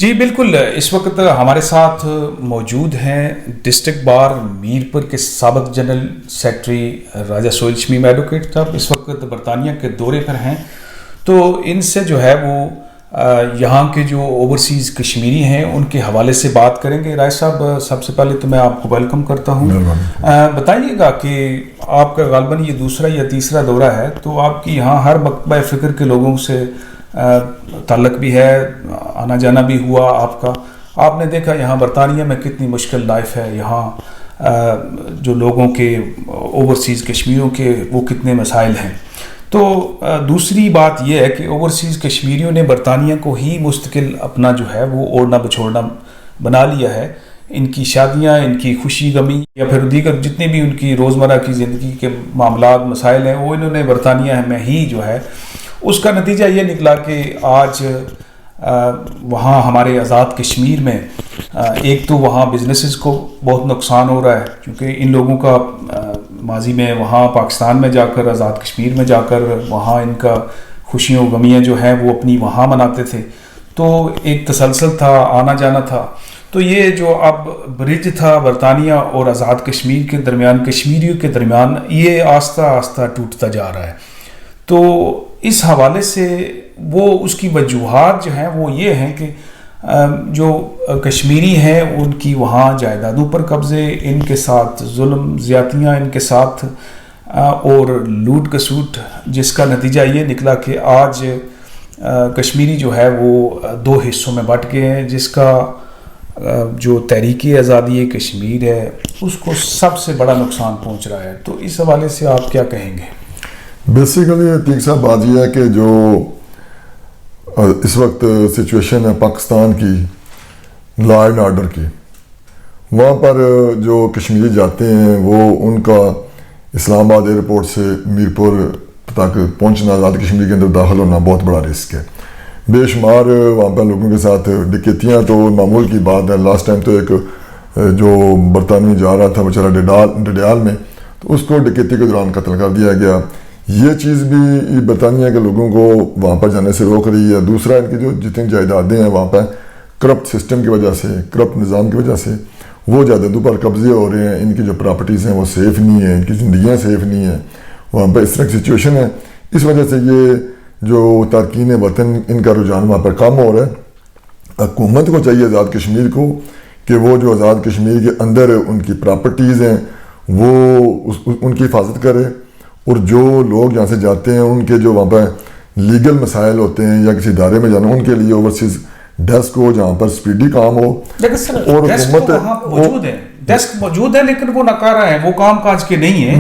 جی بالکل، اس وقت ہمارے ساتھ موجود ہیں ڈسٹرکٹ بار میرپور کے سابق جنرل سیکرٹری راجہ سہیل شمیم ایڈوکیٹ صاحب، اس وقت برطانیہ کے دورے پر ہیں. تو ان سے جو ہے وہ یہاں کے جو اوورسیز کشمیری ہیں ان کے حوالے سے بات کریں گے. راجہ صاحب، سب سے پہلے تو میں آپ کو ویلکم کرتا ہوں. بتائیے گا کہ آپ کا غالباً یہ دوسرا یا تیسرا دورہ ہے، تو آپ کی یہاں ہر مکتبہ فکر کے لوگوں سے تعلق بھی ہے، آنا جانا بھی ہوا آپ کا. آپ نے دیکھا یہاں برطانیہ میں کتنی مشکل لائف ہے، یہاں جو لوگوں کے اوورسیز کشمیریوں کے وہ کتنے مسائل ہیں. تو دوسری بات یہ ہے کہ اوورسیز کشمیریوں نے برطانیہ کو ہی مستقل اپنا جو ہے وہ اوڑھنا بچھوڑنا بنا لیا ہے. ان کی شادیاں، ان کی خوشی غمی یا پھر دیگر جتنے بھی ان کی روزمرہ کی زندگی کے معاملات مسائل ہیں، وہ انہوں نے برطانیہ میں ہی جو ہے. اس کا نتیجہ یہ نکلا کہ آج وہاں ہمارے آزاد کشمیر میں ایک تو وہاں بزنسز کو بہت نقصان ہو رہا ہے، کیونکہ ان لوگوں کا ماضی میں وہاں پاکستان میں جا کر، آزاد کشمیر میں جا کر وہاں ان کا خوشیوں غمیاں جو ہیں وہ اپنی وہاں مناتے تھے. تو ایک تسلسل تھا، آنا جانا تھا. تو یہ جو اب برج تھا برطانیہ اور آزاد کشمیر کے درمیان، کشمیریوں کے درمیان، یہ آہستہ آہستہ ٹوٹتا جا رہا ہے. تو اس حوالے سے وہ اس کی وجوہات جو ہیں وہ یہ ہیں کہ جو کشمیری ہیں ان کی وہاں جائیدادوں پر قبضے، ان کے ساتھ ظلم زیادتیاں ان کے ساتھ اور لوٹ کسوٹ، جس کا نتیجہ یہ نکلا کہ آج کشمیری جو ہے وہ دو حصوں میں بٹ گئے ہیں، جس کا جو تحریک آزادی کشمیر ہے اس کو سب سے بڑا نقصان پہنچ رہا ہے. تو اس حوالے سے آپ کیا کہیں گے؟ بیسیکلی عتیق صاحب بات یہ ہے کہ جو اس وقت سچویشن ہے پاکستان کی لا اینڈ آرڈر کی، وہاں پر جو کشمیری جاتے ہیں وہ ان کا اسلام آباد ایئرپورٹ سے میرپور تک پہنچنا، آزاد کشمیر کے اندر داخل ہونا بہت بڑا رسک ہے. بے شمار وہاں پر لوگوں کے ساتھ ڈکیتیاں تو معمول کی بات ہے. لاسٹ ٹائم تو ایک جو برطانوی جا رہا تھا بیچارہ ڈڈیال میں، تو اس کو ڈکیتی کے دوران قتل کر دیا گیا. یہ چیز بھی برطانیہ کے لوگوں کو وہاں پر جانے سے روک رہی ہے. دوسرا، ان کی جو جتنی جائیدادیں ہیں وہاں پر کرپٹ سسٹم کی وجہ سے، کرپٹ نظام کی وجہ سے وہ جائیدادوں پر قبضے ہو رہے ہیں. ان کی جو پراپرٹیز ہیں وہ سیف نہیں ہیں، ان کی زندگیاں سیف نہیں ہیں. وہاں پر اس طرح کی سچویشن ہے. اس وجہ سے یہ جو تارکین وطن ان کا رجحان وہاں پر کم ہو رہا ہے. حکومت کو چاہیے آزاد کشمیر کو کہ وہ جو آزاد کشمیر کے اندر ان کی پراپرٹیز ہیں وہ ان کی حفاظت کرے، اور جو لوگ یہاں سے جاتے ہیں ان کے جو وہاں پر لیگل مسائل ہوتے ہیں یا کسی ادارے میں جانا، ان کے لیے اوورسیز ڈیسک ہو جہاں پر سپیڈی کام ہو. اور حکومت ڈیسک موجود ہے لیکن وہ ناکارہ ہیں، وہ کام کاج کے نہیں ہیں.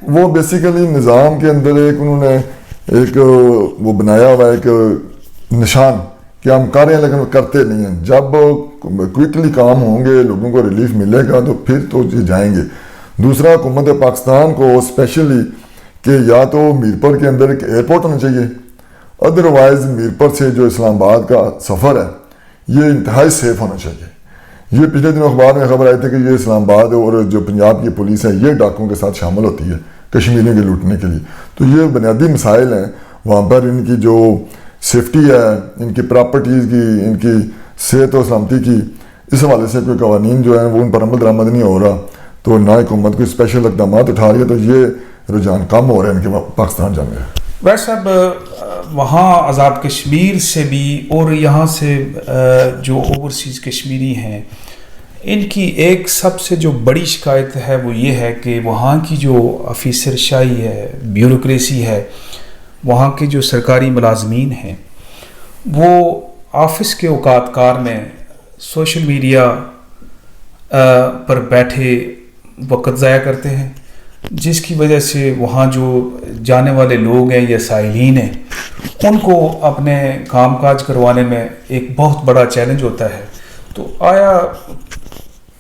وہ بیسیکلی نظام کے اندر ایک انہوں نے ایک وہ بنایا ہوا ایک نشان کہ ہم کر رہے ہیں لیکن وہ کرتے نہیں ہیں. جب کوئکلی کام ہوں گے، لوگوں کو ریلیف ملے گا تو پھر تو یہ جائیں گے. دوسرا، حکومت پاکستان کو اسپیشلی کہ یا تو میرپور کے اندر ایک ایئرپورٹ ہونا چاہیے، ادروائز میرپور سے جو اسلام آباد کا سفر ہے یہ انتہائی سیف ہونا چاہیے. یہ پچھلے دنوں اخبار میں خبر آئی تھی کہ یہ اسلام آباد اور جو پنجاب کی پولیس ہے یہ ڈاکوؤں کے ساتھ شامل ہوتی ہے کشمیریوں کے لوٹنے کے لیے. تو یہ بنیادی مسائل ہیں وہاں پر. ان کی جو سیفٹی ہے، ان کی پراپرٹیز کی، ان کی صحت و سلامتی کی، اس حوالے سے کوئی قوانین جو ہیں وہ ان پر عمل درآمد نہیں ہو رہا. تو نہ حکومت کوئی اسپیشل اقدامات اٹھا رہی ہے، تو یہ رجحان کم ہو رہا ہے ان کے پاکستان جانے کا. ویسے صاحب، وہاں آزاد کشمیر سے بھی اور یہاں سے جو اوورسیز کشمیری ہیں، ان کی ایک سب سے جو بڑی شکایت ہے وہ یہ ہے کہ وہاں کی جو آفیسر شاہی ہے، بیوروکریسی ہے، وہاں کے جو سرکاری ملازمین ہیں وہ آفس کے اوقات کار میں سوشل میڈیا پر بیٹھے وقت ضائع کرتے ہیں، جس کی وجہ سے وہاں جو جانے والے لوگ ہیں یا سائلین ہیں ان کو اپنے کام کاج کروانے میں ایک بہت بڑا چیلنج ہوتا ہے. تو آیا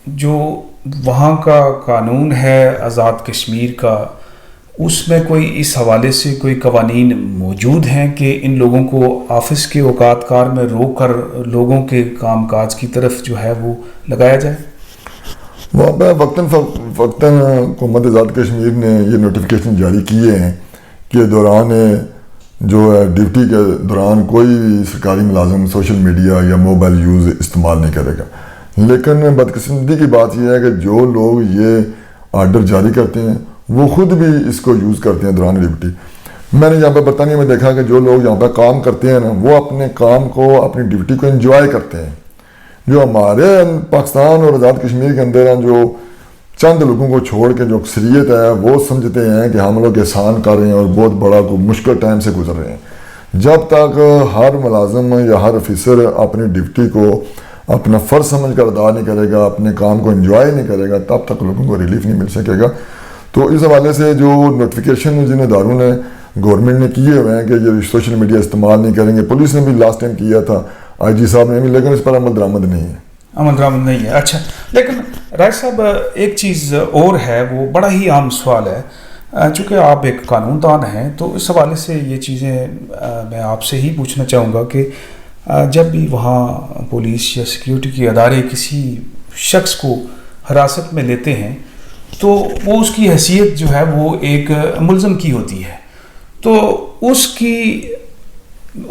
جو وہاں کا قانون ہے آزاد کشمیر کا، اس میں کوئی اس حوالے سے کوئی قوانین موجود ہیں کہ ان لوگوں کو آفس کے اوقات کار میں روک کر لوگوں کے کام کاج کی طرف جو ہے وہ لگایا جائے؟ وہاں پہ وقتاً حکومت آزاد کشمیر نے یہ نوٹیفیکیشن جاری کیے ہیں کہ دوران جو ہے ڈیوٹی کے دوران کوئی بھی سرکاری ملازم سوشل میڈیا یا موبائل یوز استعمال نہیں کرے گا. لیکن بدقسمتی کی بات یہ ہے کہ جو لوگ یہ آرڈر جاری کرتے ہیں وہ خود بھی اس کو یوز کرتے ہیں دوران ڈیوٹی. میں نے یہاں پہ برطانیہ میں دیکھا کہ جو لوگ یہاں پہ کام کرتے ہیں نا وہ اپنے کام کو اپنی ڈیوٹی کو انجوائے کرتے ہیں. جو ہمارے پاکستان اور آزاد کشمیر کے اندر ہیں جو چند لوگوں کو چھوڑ کے جو اکثریت ہے وہ سمجھتے ہیں کہ ہم لوگ احسان کر رہے ہیں اور بہت بڑا کوئی مشکل ٹائم سے گزر رہے ہیں. جب تک ہر ملازم یا ہر آفیسر اپنی ڈیوٹی کو اپنا فرض سمجھ کر ادا نہیں کرے گا، اپنے کام کو انجوائے نہیں کرے گا، تب تک لوگوں کو ریلیف نہیں مل سکے گا. تو اس حوالے سے جو نوٹیفیکیشن جن اداروں نے گورنمنٹ نے کیے ہوئے ہیں کہ یہ سوشل میڈیا استعمال نہیں کریں گے، پولیس نے بھی لاسٹ ٹائم کیا تھا، آئی جی صاحب نے بھی، لیکن اس پر عمل درآمد نہیں ہے. عمل درآمد نہیں ہے. اچھا، لیکن راج صاحب ایک چیز اور ہے، وہ بڑا ہی عام سوال ہے. چونکہ آپ ایک قانون دان ہیں تو اس حوالے سے یہ چیزیں میں آپ سے ہی پوچھنا چاہوں گا کہ جب بھی وہاں پولیس یا سیکیورٹی کے ادارے کسی شخص کو حراست میں لیتے ہیں تو وہ اس کی حیثیت جو ہے وہ ایک ملزم کی ہوتی ہے. تو اس کی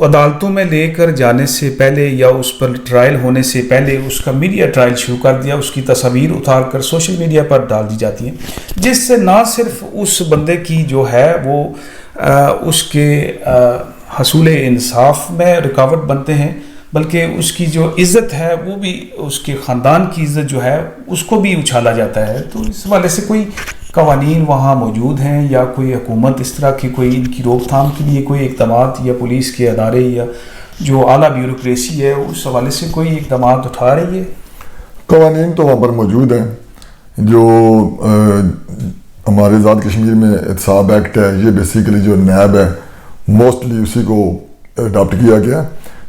عدالتوں میں لے کر جانے سے پہلے یا اس پر ٹرائل ہونے سے پہلے اس کا میڈیا ٹرائل شروع کر دیا، اس کی تصاویر اتار کر سوشل میڈیا پر ڈال دی جاتی ہیں، جس سے نہ صرف اس بندے کی جو ہے وہ اس کے حصول انصاف میں رکاوٹ بنتے ہیں، بلکہ اس کی جو عزت ہے وہ بھی، اس کے خاندان کی عزت جو ہے اس کو بھی اچھالا جاتا ہے. تو اس حوالے سے کوئی قوانین وہاں موجود ہیں یا کوئی حکومت اس طرح کی کوئی ان کی روک تھام کے لیے کوئی اقدامات یا پولیس کے ادارے یا جو اعلیٰ بیوروکریسی ہے اس حوالے سے کوئی اقدامات اٹھا رہی ہے؟ قوانین تو وہاں پر موجود ہیں. جو ہمارے آزاد کشمیر میں احتساب ایکٹ ہے، یہ بیسیکلی جو نیب ہے موسٹلی اسی کو اڈاپٹ کیا گیا.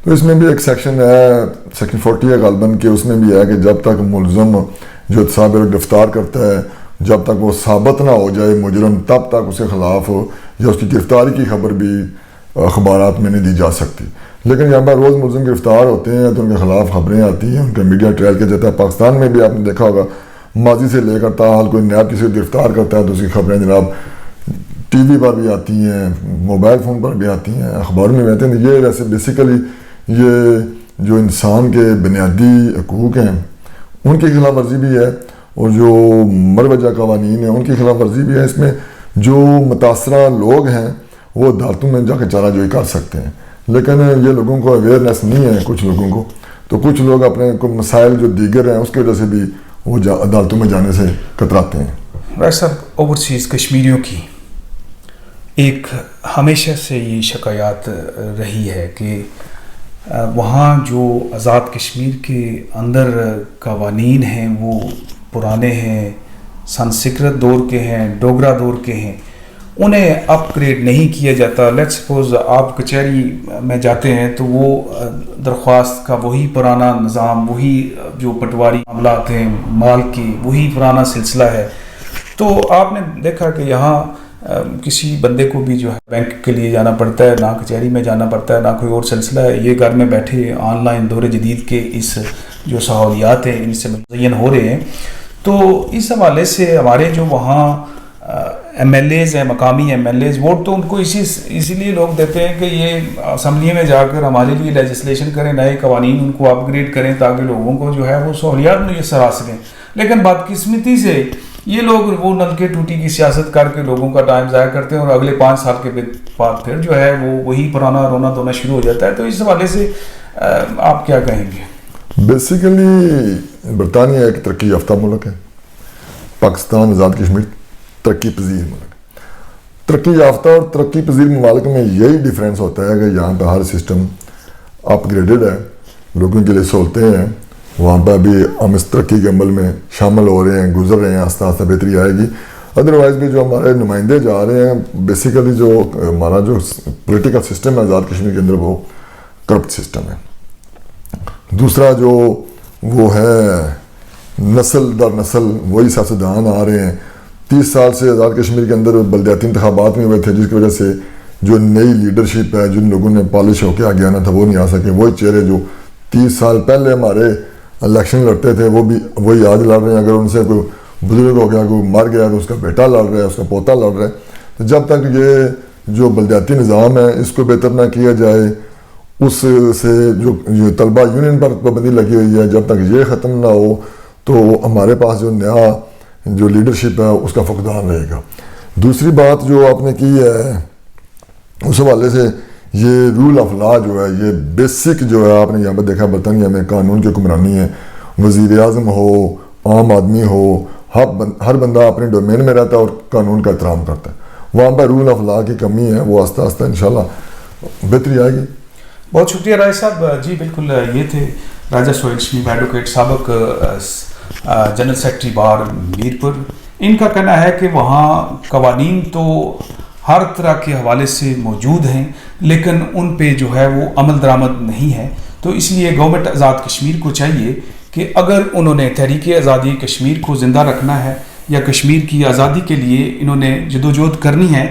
تو اس میں بھی ایک سیکشن ہے، سیکشن 40 ہے غالباً، کہ اس میں بھی ہے کہ جب تک ملزم جو احتساب گرفتار کرتا ہے جب تک وہ ثابت نہ ہو جائے مجرم، تب تک اس کے خلاف یا اس کی گرفتاری کی خبر بھی اخبارات میں نہیں دی جا سکتی. لیکن یہاں پر روز ملزم گرفتار ہوتے ہیں تو ان کے خلاف خبریں آتی ہیں، ان کا میڈیا ٹرائل کیا جاتا ہے. پاکستان میں بھی آپ نے دیکھا ہوگا ماضی سے لے کر تاحال کوئی نیب کسی کو گرفتار کرتا ہے تو اس کی خبریں جناب ٹی وی پر بھی آتی ہیں، موبائل فون پر بھی آتی ہیں، اخبار میں بھی آتے ہیں. یہ ویسے بیسیکلی یہ جو انسان کے بنیادی حقوق ہیں ان کی خلاف ورزی بھی ہے، اور جو مروجہ قوانین ہیں ان کی خلاف ورزی بھی ہے. اس میں جو متاثرہ لوگ ہیں وہ عدالتوں میں جا کے چارہ جوئی کر سکتے ہیں، لیکن یہ لوگوں کو اویئرنیس نہیں ہے کچھ لوگوں کو. تو کچھ لوگ اپنے مسائل جو دیگر ہیں اس کی وجہ سے بھی وہ عدالتوں میں جانے سے کتراتے ہیں. راج صاحب، اوورسیز کشمیریوں کی ایک ہمیشہ سے یہ شکایات رہی ہے کہ وہاں جو آزاد کشمیر کے اندر قوانین ہیں وہ پرانے ہیں، سنسکرت دور کے ہیں، ڈوگرا دور کے ہیں، انہیں اپ گریڈ نہیں کیا جاتا. لیٹ سپوز آپ کچہری میں جاتے ہیں تو وہ درخواست کا وہی پرانا نظام، وہی جو پٹواری معاملات ہیں مال کی، وہی پرانا سلسلہ ہے. تو آپ نے دیکھا کہ یہاں کسی بندے کو بھی جو ہے بینک کے لیے جانا پڑتا ہے، نہ کچہری میں جانا پڑتا ہے، نہ کوئی اور سلسلہ ہے. یہ گھر میں بیٹھے آن لائن دور جدید کے اس جو سہولیات ہیں ان سے مزین ہو رہے ہیں. تو اس حوالے سے ہمارے جو وہاں ایم ایل ایز ہیں، مقامی ایم ایل ایز، ووٹ تو ان کو اسی لیے لوگ دیتے ہیں کہ یہ اسمبلی میں جا کر ہمارے لیے لیجسلیشن کریں، نئے قوانین ان کو اپ گریڈ کریں تاکہ لوگوں کو جو ہے وہ سہولیات میسر آ سکیں. لیکن بدقسمتی سے یہ لوگ وہ نلکے ٹوٹی کی سیاست کر کے لوگوں کا ٹائم ضائع کرتے ہیں اور اگلے 5 سال کے بعد پھر جو ہے وہ وہی پرانا رونا دھونا شروع ہو جاتا ہے. تو اس حوالے سے آپ کیا کہیں گے؟ بیسیکلی برطانیہ ایک ترقی یافتہ ملک ہے، پاکستان آزاد کشمیر ترقی پذیر ملک. ترقی یافتہ اور ترقی پذیر ممالک میں یہی ڈیفرنس ہوتا ہے کہ یہاں پہ ہر سسٹم اپ گریڈڈ ہے، لوگوں کے لیے سہولتیں ہیں. وہاں پہ ابھی ہم اس ترقی کے عمل میں شامل ہو رہے ہیں، گزر رہے ہیں، آہستہ آہستہ بہتری آئے گی. ادروائز بھی جو ہمارے نمائندے جا رہے ہیں، بیسیکلی جو ہمارا جو پولیٹیکل سسٹم ہے آزاد کشمیر کے اندر وہ کرپٹ سسٹم ہے. دوسرا جو وہ ہے نسل در نسل وہی سیاستدان آ رہے ہیں. 30 سال سے آزاد کشمیر کے اندر بلدیاتی انتخابات نہیں ہوئے تھے، جس کی وجہ سے جو نئی لیڈرشپ ہے، جن لوگوں نے پالش ہو کے آگے آنا تھا وہ نہیں آ سکے. وہی چہرے جو 30 سال پہلے ہمارے الیکشن لڑتے تھے وہ بھی وہی آج لڑ رہے ہیں. اگر ان سے کوئی بزرگ ہو گیا، کوئی مر گیا تو اس کا بیٹا لڑ رہا ہے، اس کا پوتا لڑ رہا ہے. تو جب تک یہ جو بلدیاتی نظام ہے اس کو بہتر نہ کیا جائے، اس سے جو طلبہ یونین پر پابندی لگی ہوئی ہے، جب تک یہ ختم نہ ہو تو ہمارے پاس جو نیا جو لیڈرشپ ہے اس کا فقدان رہے گا۔ دوسری بات جو آپ نے کی ہے اس حوالے سے، یہ رول آف لا جو ہے، یہ بیسک جو ہے، آپ نے یہاں پہ دیکھا برطانیہ میں قانون کی حکمرانی ہے، وزیر اعظم ہو، عام آدمی ہو، ہر بندہ اپنے ڈومین میں رہتا ہے اور قانون کا احترام کرتا ہے۔ وہاں پہ رول آف لا کی کمی ہے، وہ آہستہ آہستہ انشاءاللہ بہتری آئے گی۔ بہت شکریہ رائے صاحب جی۔ بالکل یہ تھے راجہ سہیل شمیم ایڈوکیٹ، سابق جنرل سیکرٹری بار میرپور۔ ان کا کہنا ہے کہ وہاں قوانین تو ہر طرح کے حوالے سے موجود ہیں لیکن ان پہ جو ہے وہ عمل درآمد نہیں ہے، تو اس لیے گورنمنٹ آزاد کشمیر کو چاہیے کہ اگر انہوں نے تحریک آزادی کشمیر کو زندہ رکھنا ہے یا کشمیر کی آزادی کے لیے انہوں نے جدوجہد کرنی ہے،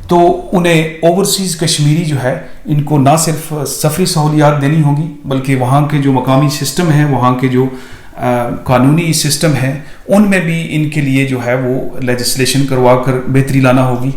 تو انہیں اوورسیز کشمیری جو ہے ان کو نہ صرف سفری سہولیات دینی ہوگی بلکہ وہاں کے جو مقامی سسٹم ہیں، وہاں کے جو قانونی سسٹم ہے، ان میں بھی ان کے لیے جو ہے وہ لیجسلیشن کروا کر بہتری لانا ہوگی۔